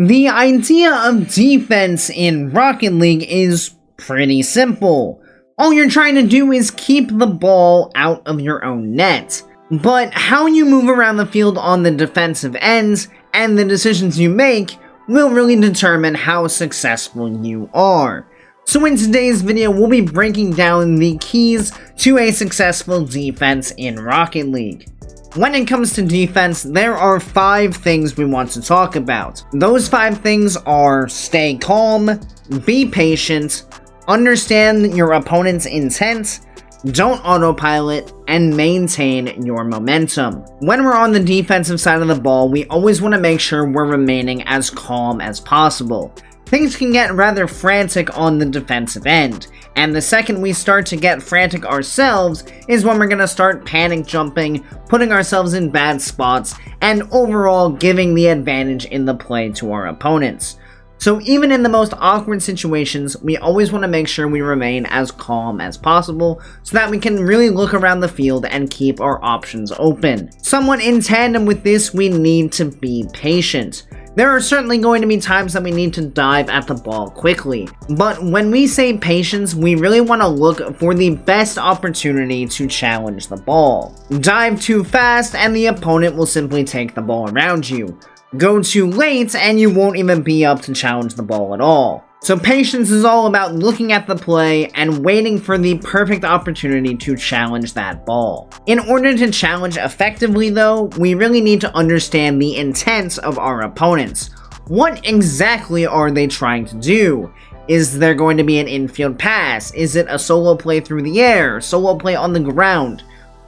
The idea of defense in Rocket League is pretty simple. All you're trying to do is keep the ball out of your own net. But how you move around the field on the defensive ends and the decisions you make will really determine how successful you are. So in today's video, we'll be breaking down the keys to a successful defense in Rocket League. When it comes to defense, there are 5 things we want to talk about. Those 5 things are stay calm, be patient, understand your opponent's intent, don't autopilot, and maintain your momentum. When we're on the defensive side of the ball, we always want to make sure we're remaining as calm as possible. Things can get rather frantic on the defensive end, and the second we start to get frantic ourselves is when we're going to start panic jumping, putting ourselves in bad spots, and overall giving the advantage in the play to our opponents. So even in the most awkward situations, we always want to make sure we remain as calm as possible so that we can really look around the field and keep our options open. Somewhat in tandem with this, we need to be patient. There are certainly going to be times that we need to dive at the ball quickly, but when we say patience, we really want to look for the best opportunity to challenge the ball. Dive too fast and the opponent will simply take the ball around you. Go too late and you won't even be up to challenge the ball at all. So patience is all about looking at the play and waiting for the perfect opportunity to challenge that ball. In order to challenge effectively though, we really need to understand the intent of our opponents. What exactly are they trying to do? Is there going to be an infield pass? Is it a solo play through the air? Solo play on the ground?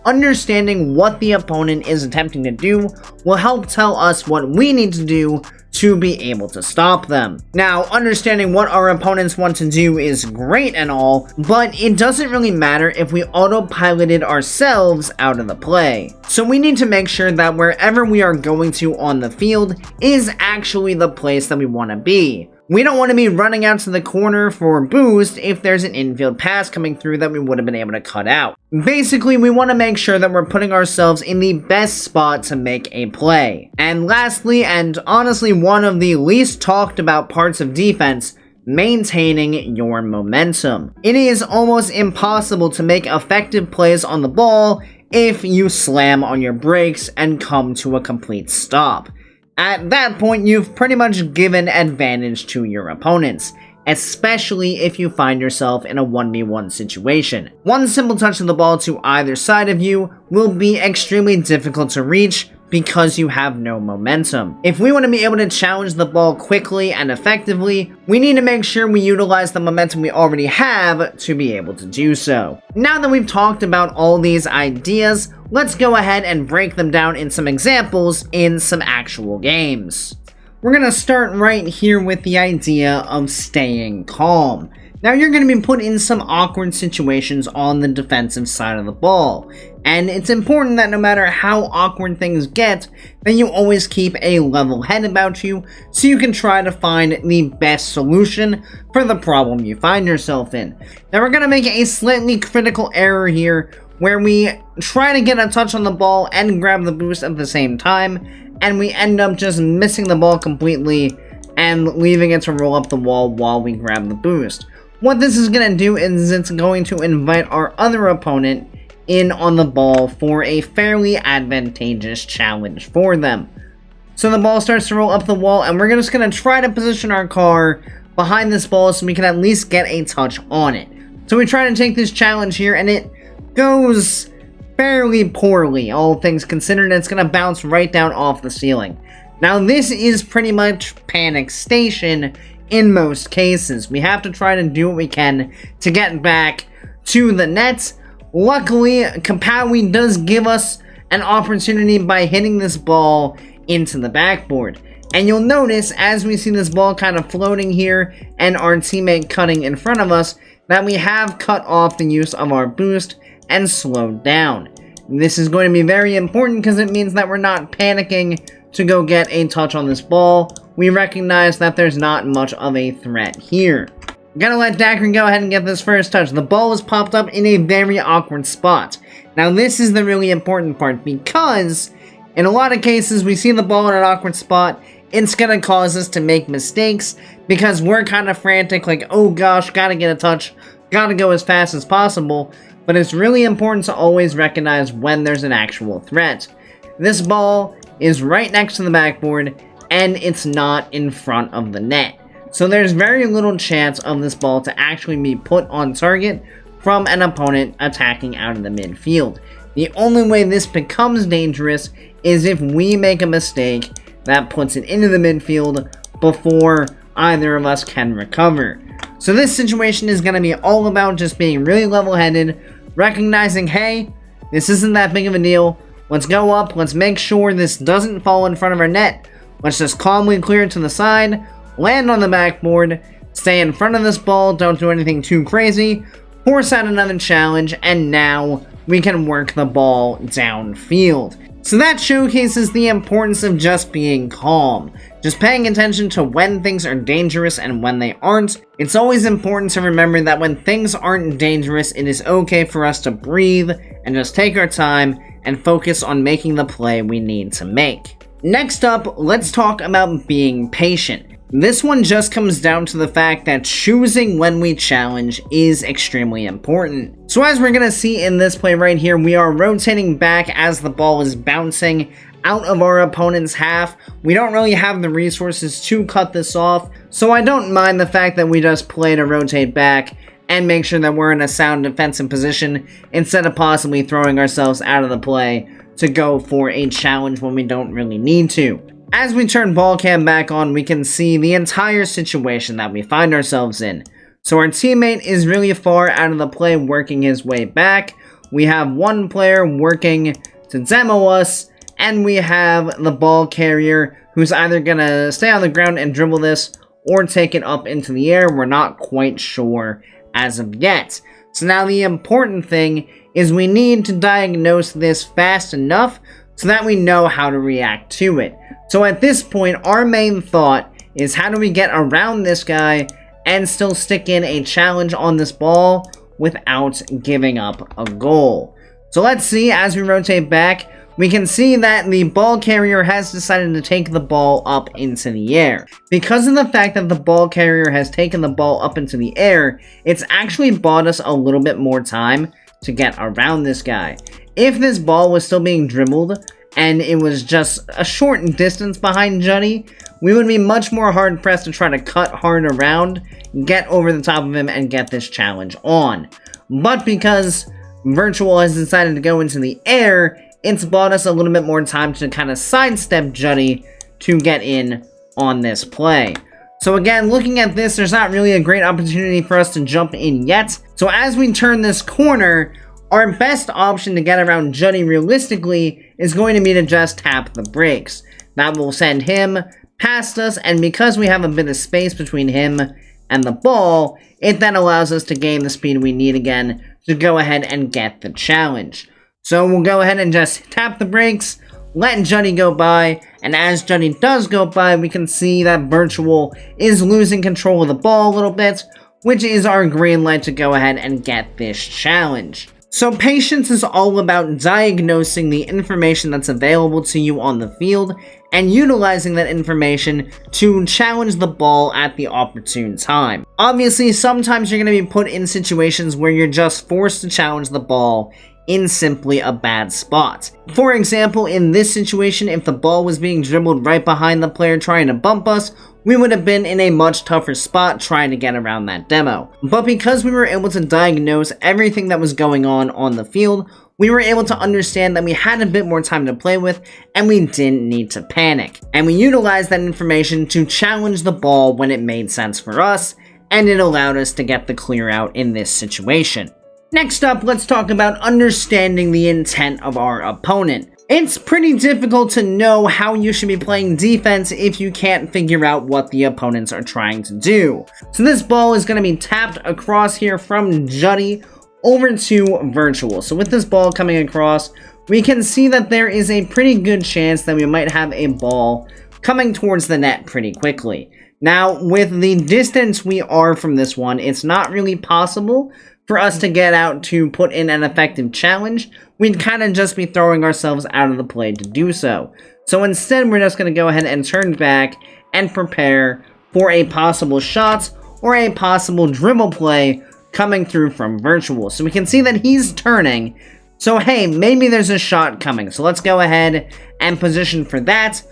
Understanding what the opponent is attempting to do will help tell us what we need to do to be able to stop them. Now, understanding what our opponents want to do is great and all, but it doesn't really matter if we autopiloted ourselves out of the play. So we need to make sure that wherever we are going to on the field is actually the place that we want to be. We don't want to be running out to the corner for a boost if there's an infield pass coming through that we would have been able to cut out. Basically, we want to make sure that we're putting ourselves in the best spot to make a play. And lastly, and honestly one of the least talked about parts of defense, maintaining your momentum. It is almost impossible to make effective plays on the ball if you slam on your brakes and come to a complete stop. At that point, you've pretty much given advantage to your opponents, especially if you find yourself in a 1v1 situation. One simple touch of the ball to either side of you will be extremely difficult to reach because you have no momentum. If we want to be able to challenge the ball quickly and effectively, we need to make sure we utilize the momentum we already have to be able to do so. Now that we've talked about all these ideas, let's go ahead and break them down in some examples in some actual games. We're going to start right here with the idea of staying calm. Now you're going to be put in some awkward situations on the defensive side of the ball, and it's important that no matter how awkward things get, that you always keep a level head about you so you can try to find the best solution for the problem you find yourself in. Now we're going to make a slightly critical error here where we try to get a touch on the ball and grab the boost at the same time, and we end up just missing the ball completely and leaving it to roll up the wall while we grab the boost. What this is going to do is it's going to invite our other opponent in on the ball for a fairly advantageous challenge for them. So the ball starts to roll up the wall and we're just going to try to position our car behind this ball so we can at least get a touch on it. So we try to take this challenge here and it goes fairly poorly, all things considered. It's going to bounce right down off the ceiling. Now this is pretty much panic station. In most cases, we have to try to do what we can to get back to the net. Luckily, Kapawi does give us an opportunity by hitting this ball into the backboard. And you'll notice as we see this ball kind of floating here and our teammate cutting in front of us that we have cut off the use of our boost and slowed down. This is going to be very important because it means that we're not panicking to go get a touch on this ball. We recognize that there's not much of a threat here. Gotta let Dacron go ahead and get this first touch. The ball was popped up in a very awkward spot. Now this is the really important part because in a lot of cases we see the ball in an awkward spot it's gonna cause us to make mistakes because we're kind of frantic, like, oh gosh, gotta get a touch, gotta go as fast as possible. But it's really important to always recognize when there's an actual threat. This ball is right next to the backboard, and it's not in front of the net. So there's very little chance of this ball to actually be put on target from an opponent attacking out of the midfield. The only way this becomes dangerous is if we make a mistake that puts it into the midfield before either of us can recover. So this situation is going to be all about just being really level-headed, recognizing, hey, this isn't that big of a deal. Let's go up, let's make sure this doesn't fall in front of our net. Let's just calmly clear it to the side, land on the backboard, stay in front of this ball, don't do anything too crazy, force out another challenge, and now we can work the ball downfield. So that showcases the importance of just being calm, just paying attention to when things are dangerous and when they aren't. It's always important to remember that when things aren't dangerous, it is okay for us to breathe and just take our time and focus on making the play we need to make. Next up, let's talk about being patient. This one just comes down to the fact that choosing when we challenge is extremely important. So as we're going to see in this play right here, we are rotating back as the ball is bouncing out of our opponent's half. We don't really have the resources to cut this off, so I don't mind the fact that we just play to rotate back and make sure that we're in a sound defensive position instead of possibly throwing ourselves out of the play to go for a challenge when we don't really need to. As we turn ball cam back on, we can see the entire situation that we find ourselves in. So our teammate is really far out of the play, working his way back. We have one player working to demo us, and we have the ball carrier who's either gonna stay on the ground and dribble this or take it up into the air. We're not quite sure as of yet. So now the important thing is we need to diagnose this fast enough so that we know how to react to it. So at this point, our main thought is how do we get around this guy and still stick in a challenge on this ball without giving up a goal. So let's see, as we rotate back, we can see that the ball carrier has decided to take the ball up into the air. Because of the fact that the ball carrier has taken the ball up into the air, it's actually bought us a little bit more time to get around this guy. If this ball was still being dribbled and it was just a short distance behind Juddy, we would be much more hard pressed to try to cut hard around, get over the top of him, and get this challenge on. But because Virtual has decided to go into the air, it's bought us a little bit more time to kind of sidestep Juddy to get in on this play. So again, looking at this, there's not really a great opportunity for us to jump in yet. So as we turn this corner, our best option to get around Juddy realistically is going to be to just tap the brakes. That will send him past us, and because we have a bit of space between him and the ball, it then allows us to gain the speed we need again to go ahead and get the challenge. So we'll go ahead and just tap the brakes, let Juddy go by, and as Juddy does go by, we can see that Virtual is losing control of the ball a little bit, which is our green light to go ahead and get this challenge. So patience is all about diagnosing the information that's available to you on the field and utilizing that information to challenge the ball at the opportune time. Obviously, sometimes you're going to be put in situations where you're just forced to challenge the ball in simply a bad spot. For example, in this situation, if the ball was being dribbled right behind the player trying to bump us, we would have been in a much tougher spot trying to get around that demo. But because we were able to diagnose everything that was going on the field, we were able to understand that we had a bit more time to play with and we didn't need to panic. And we utilized that information to challenge the ball when it made sense for us, and it allowed us to get the clear out in this situation. Next up, let's talk about understanding the intent of our opponent. It's pretty difficult to know how you should be playing defense if you can't figure out what the opponents are trying to do. So this ball is going to be tapped across here from Juddy over to Virtual. So with this ball coming across, we can see that there is a pretty good chance that we might have a ball coming towards the net pretty quickly. Now, with the distance we are from this one, it's not really possible for us to get out to put in an effective challenge. We'd kind of just be throwing ourselves out of the play to do so. So instead, we're just going to go ahead and turn back and prepare for a possible shot or a possible dribble play coming through from Virtual. So we can see that he's turning. So hey, maybe there's a shot coming. So let's go ahead and position for that.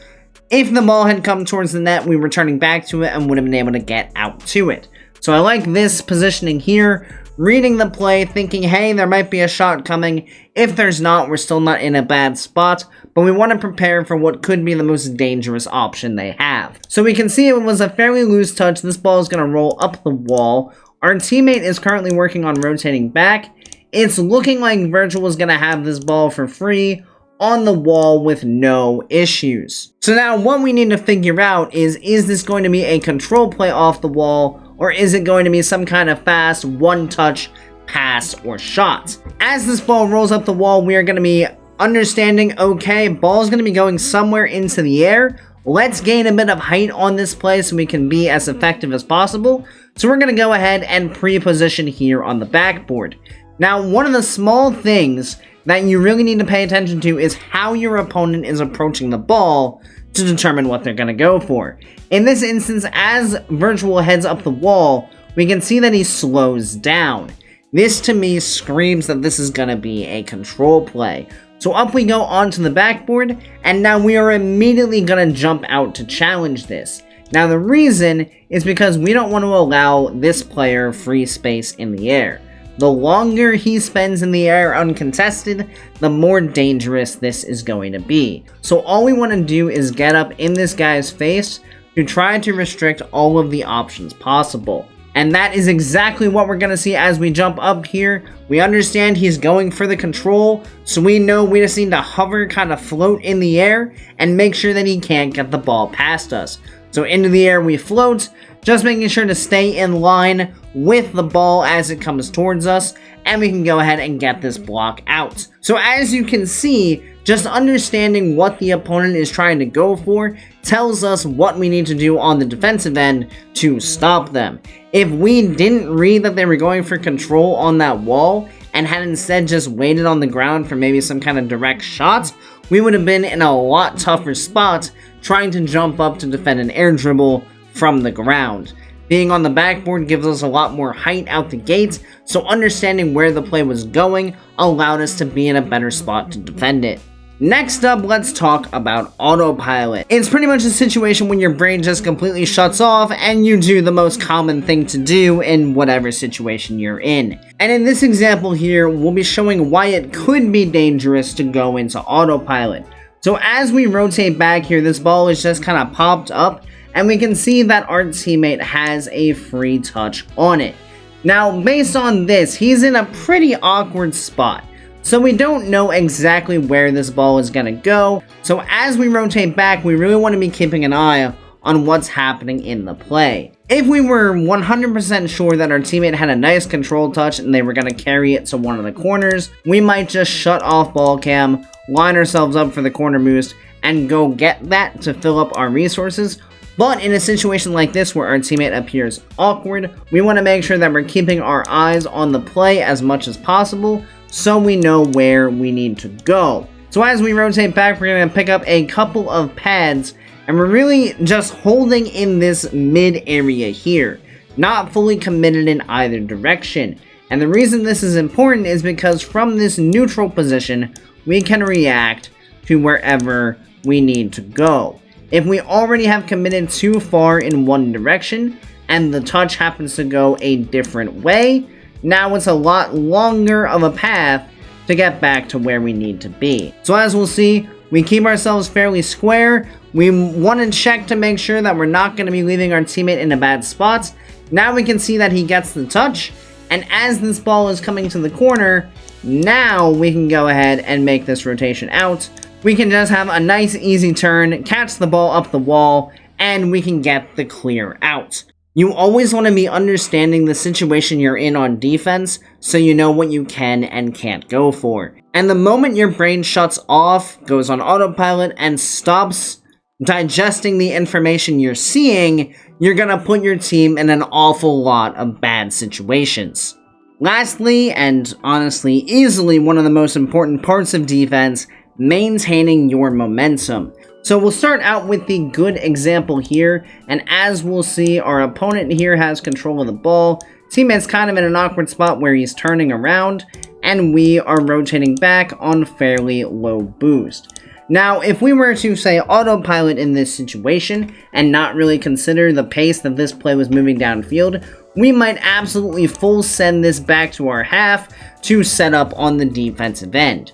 If the ball had come towards the net, we were turning back to it and would have been able to get out to it. So I like this positioning here, reading the play, thinking, hey, there might be a shot coming. If there's not, we're still not in a bad spot, but we want to prepare for what could be the most dangerous option they have. So we can see it was a fairly loose touch. This ball is going to roll up the wall. Our teammate is currently working on rotating back. It's looking like Virtual is going to have this ball for free on the wall with no issues. So now what we need to figure out is this going to be a control play off the wall, or is it going to be some kind of fast one-touch pass or shot? As this ball rolls up the wall, we are going to be understanding, okay, ball's going to be going somewhere into the air. Let's gain a bit of height on this play so we can be as effective as possible. So we're going to go ahead and pre-position here on the backboard. Now, one of the small things that you really need to pay attention to is how your opponent is approaching the ball to determine what they're going to go for. In this instance, as Virtual heads up the wall, we can see that he slows down. This to me screams that this is going to be a control play. So up we go onto the backboard, and now we are immediately going to jump out to challenge this. Now the reason is because we don't want to allow this player free space in the air. The longer he spends in the air uncontested, the more dangerous this is going to be. So all we want to do is get up in this guy's face to try to restrict all of the options possible. And that is exactly what we're going to see as we jump up here. We understand he's going for the control, so we know we just need to hover, kind of float in the air, and make sure that he can't get the ball past us. So into the air we float, just making sure to stay in line with the ball as it comes towards us, and we can go ahead and get this block out. So as you can see, just understanding what the opponent is trying to go for tells us what we need to do on the defensive end to stop them. If we didn't read that they were going for control on that wall and had instead just waited on the ground for maybe some kind of direct shot, we would have been in a lot tougher spot trying to jump up to defend an air dribble from the ground. Being on the backboard gives us a lot more height out the gate, so understanding where the play was going allowed us to be in a better spot to defend it. Next up, let's talk about autopilot. It's pretty much a situation when your brain just completely shuts off and you do the most common thing to do in whatever situation you're in. And in this example here, we'll be showing why it could be dangerous to go into autopilot. So as we rotate back here, this ball is just kind of popped up, and we can see that our teammate has a free touch on it. Now, based on this, he's in a pretty awkward spot. So we don't know exactly where this ball is going to go. So as we rotate back, we really want to be keeping an eye on what's happening in the play. If we were 100% sure that our teammate had a nice control touch and they were going to carry it to one of the corners, we might just shut off ball cam, line ourselves up for the corner boost, and go get that to fill up our resources. But in a situation like this where our teammate appears awkward, we want to make sure that we're keeping our eyes on the play as much as possible so we know where we need to go. So as we rotate back, we're going to pick up a couple of pads, and we're really just holding in this mid area here, not fully committed in either direction. And the reason this is important is because from this neutral position, we can react to wherever we need to go. If we already have committed too far in one direction, and the touch happens to go a different way, now it's a lot longer of a path to get back to where we need to be. So as we'll see, we keep ourselves fairly square. We want to check to make sure that we're not going to be leaving our teammate in a bad spot. Now we can see that he gets the touch, and as this ball is coming to the corner, now we can go ahead and make this rotation out. We can just have a nice easy turn, catch the ball up the wall, and we can get the clear out. You always want to be understanding the situation you're in on defense so you know what you can and can't go for. And the moment your brain shuts off, goes on autopilot, and stops digesting the information you're seeing, you're going to put your team in an awful lot of bad situations. Lastly, and honestly easily one of the most important parts of defense, maintaining your momentum. So we'll start out with the good example here, and as we'll see, our opponent here has control of the ball. Teammate's kind of in an awkward spot where he's turning around, and we are rotating back on fairly low boost. Now, if we were to, say, autopilot in this situation, and not really consider the pace that this play was moving downfield, we might absolutely full send this back to our half to set up on the defensive end.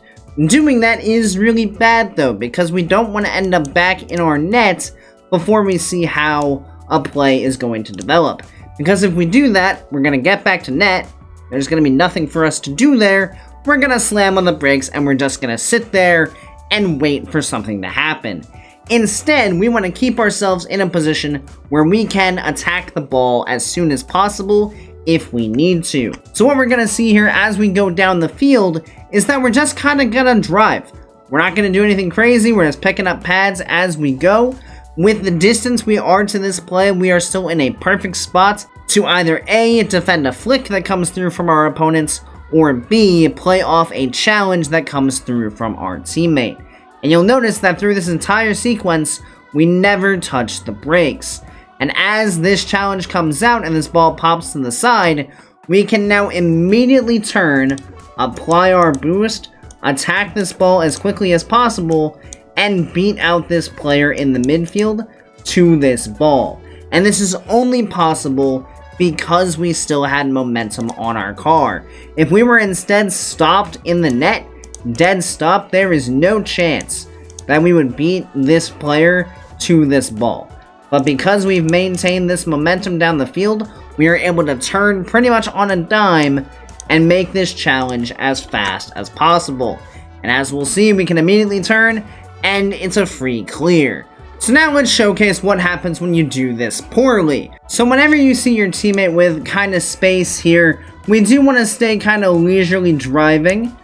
Doing that is really bad though, because we don't want to end up back in our net before we see how a play is going to develop. Because if we do that, we're going to get back to net, there's going to be nothing for us to do there, we're going to slam on the brakes and we're just going to sit there and wait for something to happen. Instead, we want to keep ourselves in a position where we can attack the ball as soon as possible if we need to. So what we're going to see here as we go down the field is that we're just kind of going to drive. We're not going to do anything crazy, we're just picking up pads as we go. With the distance we are to this play, we are still in a perfect spot to either A, defend a flick that comes through from our opponents, or B, play off a challenge that comes through from our teammate. And you'll notice that through this entire sequence, we never touch the brakes. And as this challenge comes out and this ball pops to the side, we can now immediately turn, apply our boost, attack this ball as quickly as possible, and beat out this player in the midfield to this ball. And this is only possible because we still had momentum on our car. If we were instead stopped in the net, dead stop, there is no chance that we would beat this player to this ball. But because we've maintained this momentum down the field, we are able to turn pretty much on a dime and make this challenge as fast as possible. And as we'll see, we can immediately turn, and it's a free clear. So now let's showcase what happens when you do this poorly. So whenever you see your teammate with kind of space here, we do want to stay kind of leisurely driving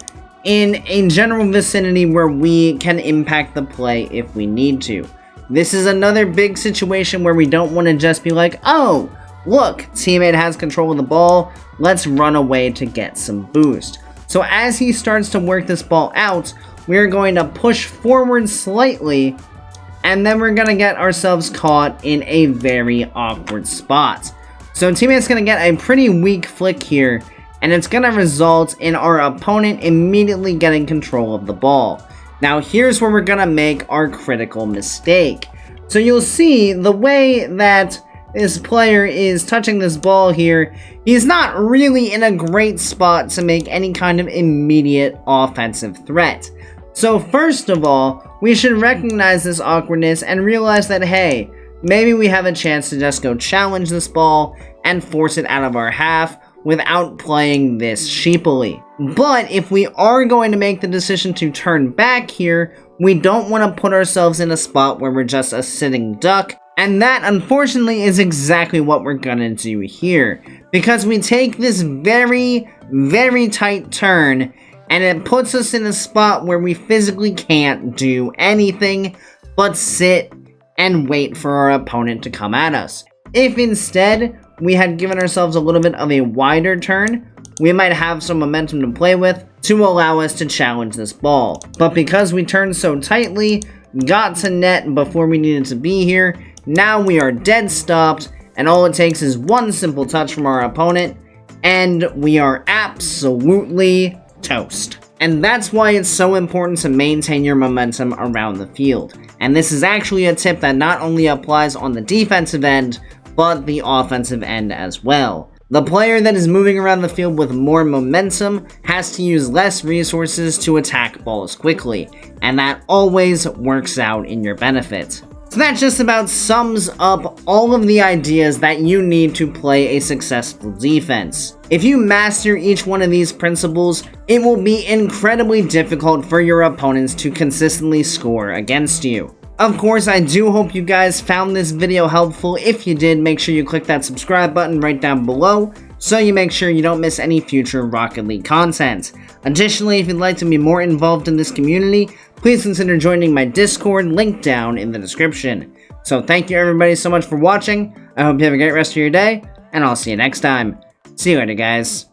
in a general vicinity where we can impact the play if we need to. This is another big situation where we don't want to just be like, oh, look, teammate has control of the ball, let's run away to get some boost. So as he starts to work this ball out, we're going to push forward slightly, and then we're going to get ourselves caught in a very awkward spot. So teammate's going to get a pretty weak flick here, and it's going to result in our opponent immediately getting control of the ball. Now here's where we're going to make our critical mistake. So you'll see the way that this player is touching this ball here, he's not really in a great spot to make any kind of immediate offensive threat. So first of all, we should recognize this awkwardness and realize that, hey, maybe we have a chance to just go challenge this ball and force it out of our half without playing this sheepily. But if we are going to make the decision to turn back here, we don't want to put ourselves in a spot where we're just a sitting duck, and that unfortunately is exactly what we're gonna do here, because we take this very, very tight turn and it puts us in a spot where we physically can't do anything but sit and wait for our opponent to come at us. If instead we had given ourselves a little bit of a wider turn, we might have some momentum to play with to allow us to challenge this ball. But because we turned so tightly, got to net before we needed to be here, now we are dead stopped, and all it takes is one simple touch from our opponent, and we are absolutely toast. And that's why it's so important to maintain your momentum around the field. And this is actually a tip that not only applies on the defensive end, but the offensive end as well. The player that is moving around the field with more momentum has to use less resources to attack balls quickly, and that always works out in your benefit. So that just about sums up all of the ideas that you need to play a successful defense. If you master each one of these principles, it will be incredibly difficult for your opponents to consistently score against you. Of course, I do hope you guys found this video helpful. If you did, make sure you click that subscribe button right down below so you make sure you don't miss any future Rocket League content. Additionally, if you'd like to be more involved in this community, please consider joining my Discord, link down in the description. So thank you everybody so much for watching, I hope you have a great rest of your day, and I'll see you next time. See you later, guys.